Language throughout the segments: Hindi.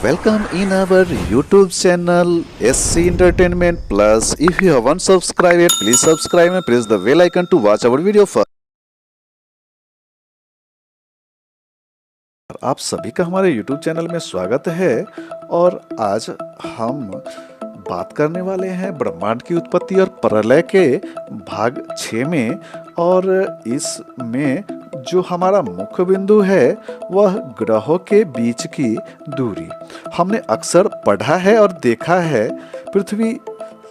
Welcome in our YouTube channel SC Entertainment Plus. If you haven't subscribed yet, please subscribe and press the bell icon to watch our video first. आप सभी का हमारे YouTube चैनल में स्वागत है और आज हम बात करने वाले हैं ब्रह्मांड की उत्पत्ति और प्रलय के भाग 6 में। और इसमें जो हमारा मुख्य बिंदु है वह ग्रहों के बीच की दूरी। हमने अक्सर पढ़ा है और देखा है पृथ्वी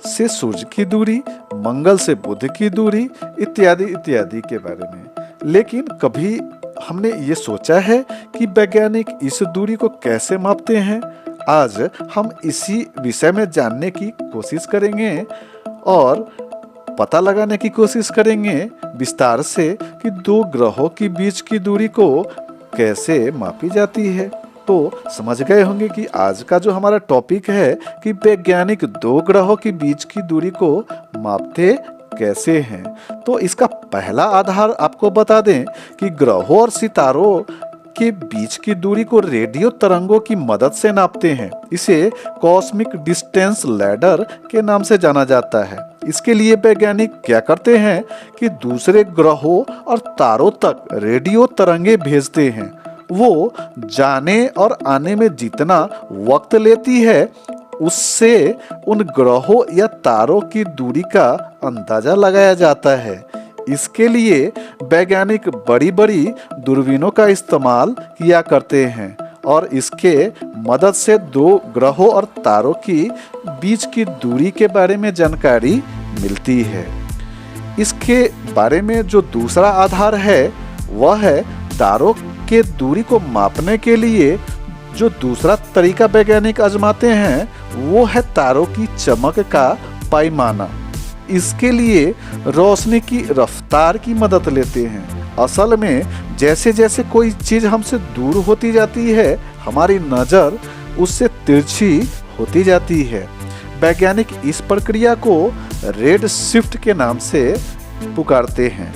से सूर्य की दूरी, मंगल से बुध की दूरी इत्यादि इत्यादि के बारे में, लेकिन कभी हमने ये सोचा है कि वैज्ञानिक इस दूरी को कैसे मापते हैं। आज हम इसी विषय में जानने की कोशिश करेंगे और पता लगाने की कोशिश करेंगे विस्तार से कि दो ग्रहों के बीच की दूरी को कैसे मापी जाती है। तो समझ गए होंगे कि आज का जो हमारा टॉपिक है कि वैज्ञानिक दो ग्रहों के बीच की दूरी को मापते कैसे हैं। तो इसका पहला आधार आपको बता दें कि ग्रहों और सितारों के बीच की दूरी को रेडियो तरंगों की मदद से नापते हैं। इसे कॉस्मिक डिस्टेंस लैडर के नाम से जाना जाता है। इसके लिए वैज्ञानिक क्या करते हैं कि दूसरे ग्रहों और तारों तक रेडियो तरंगे भेजते हैं। वो जाने और आने में जितना वक्त लेती है उससे उन ग्रहों या तारों की दूरी का अंदाजा लगाया जाता है। इसके लिए वैज्ञानिक बड़ी बड़ी दूरबीनों का इस्तेमाल किया करते हैं और इसके मदद से दो ग्रहों और तारों की बीच की दूरी के बारे में जानकारी मिलती है। इसके बारे में जो दूसरा आधार है वह है तारों के दूरी को मापने के लिए जो दूसरा तरीका वैज्ञानिक आजमाते हैं वो है तारों की चमक का पैमाना। इसके लिए रोशनी की रफ्तार की मदद लेते हैं। असल में जैसे जैसे कोई चीज हमसे दूर होती जाती है हमारी नजर उससे तिरछी होती जाती है। वैज्ञानिक इस प्रक्रिया को रेड शिफ्ट के नाम से पुकारते हैं।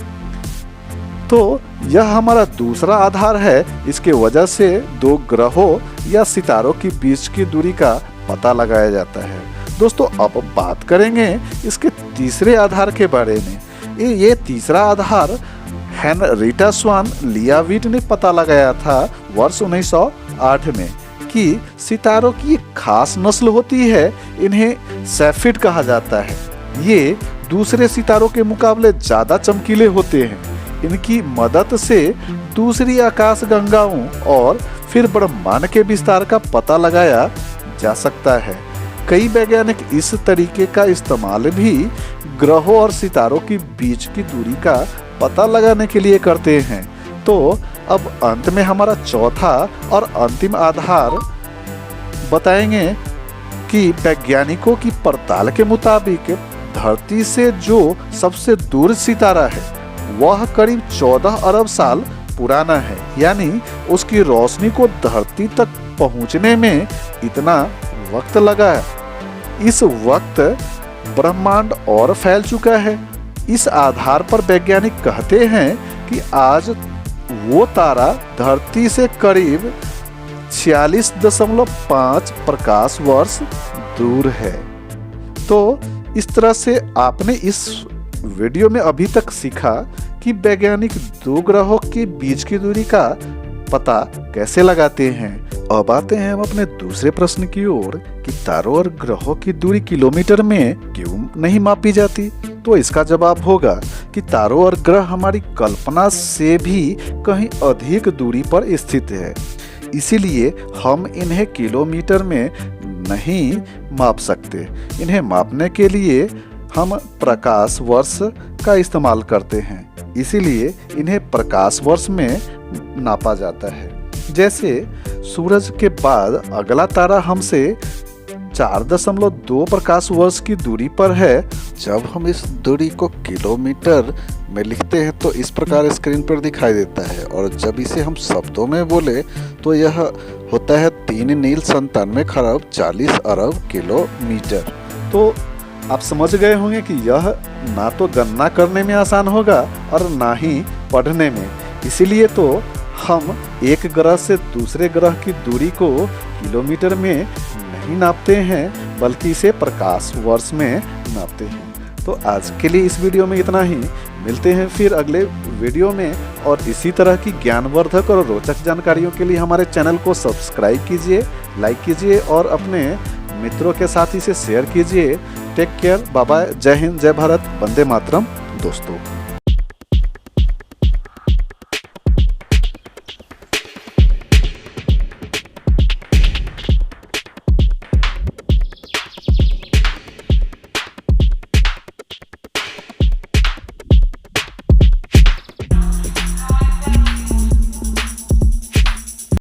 तो यह हमारा दूसरा आधार है। इसके वजह से दो ग्रहों या सितारों के बीच की दूरी का पता लगाया जाता है। दोस्तों अब बात करेंगे इसके तीसरे आधार के बारे में। ये तीसरा आधार हेनरिटा स्वान लियाविट ने पता लगाया था वर्ष 1908 में कि सितारों की एक खास नस्ल होती है, इन्हें सैफिड कहा जाता है। ये दूसरे सितारों के मुकाबले ज्यादा चमकीले होते हैं। इनकी मदद से दूसरी आकाश गंगाओं और फिर ब्रह्मांड के विस्तार का पता लगाया जा सकता है। कई वैज्ञानिक इस तरीके का इस्तेमाल भी ग्रहों और सितारों के बीच की दूरी का पता लगाने के लिए करते हैं। तो अब अंत में हमारा चौथा और अंतिम आधार बताएंगे कि वैज्ञानिकों की पड़ताल के मुताबिक धरती से जो सबसे दूर सितारा है वह करीब 14 अरब साल पुराना है, यानी उसकी रोशनी को धरती तक पहुंचने में इतना वक्त लगा है। इस वक्त ब्रह्मांड और फैल चुका है। इस आधार पर वैज्ञानिक कहते हैं कि आज वो तारा धरती से करीब 46.5 प्रकाश वर्ष दूर है। तो इस तरह से आपने इस वीडियो में अभी तक सीखा कि वैज्ञानिक दो ग्रहों के बीच की दूरी का पता कैसे लगाते हैं। अब आते हैं हम अपने दूसरे प्रश्न की ओर कि तारों और ग्रहों की दूरी किलोमीटर में क्यों नहीं मापी जाती। तो इसका जवाब होगा कि तारों और ग्रह हमारी कल्पना से भी कहीं अधिक दूरी पर स्थित है, इसीलिए हम इन्हें किलोमीटर में नहीं माप सकते। इन्हें मापने के लिए हम प्रकाश वर्ष का इस्तेमाल करते हैं, इसीलिए इन्हें प्रकाश वर्ष में नापा जाता है। जैसे सूरज के बाद अगला तारा हमसे 4.2 प्रकाश वर्ष की दूरी पर है। जब हम इस दूरी को किलोमीटर में लिखते हैं तो इस प्रकार स्क्रीन पर दिखाई देता है, और जब इसे हम शब्दों में बोले तो यह होता है 3 नील 97 खरब 40 अरब किलोमीटर। तो आप समझ गए होंगे कि यह ना तो गणना करने में आसान होगा और ना ही पढ़ने में। इसीलिए तो हम एक ग्रह से दूसरे ग्रह की दूरी को किलोमीटर में नहीं नापते हैं बल्कि इसे प्रकाश वर्ष में नापते हैं। तो आज के लिए इस वीडियो में इतना ही। मिलते हैं फिर अगले वीडियो में, और इसी तरह की ज्ञानवर्धक और रोचक जानकारियों के लिए हमारे चैनल को सब्सक्राइब कीजिए, लाइक कीजिए और अपने मित्रों के साथ इसे शेयर कीजिए। टेक केयर, बाय बाय, जय हिंद, जय भारत, वंदे मातरम दोस्तों।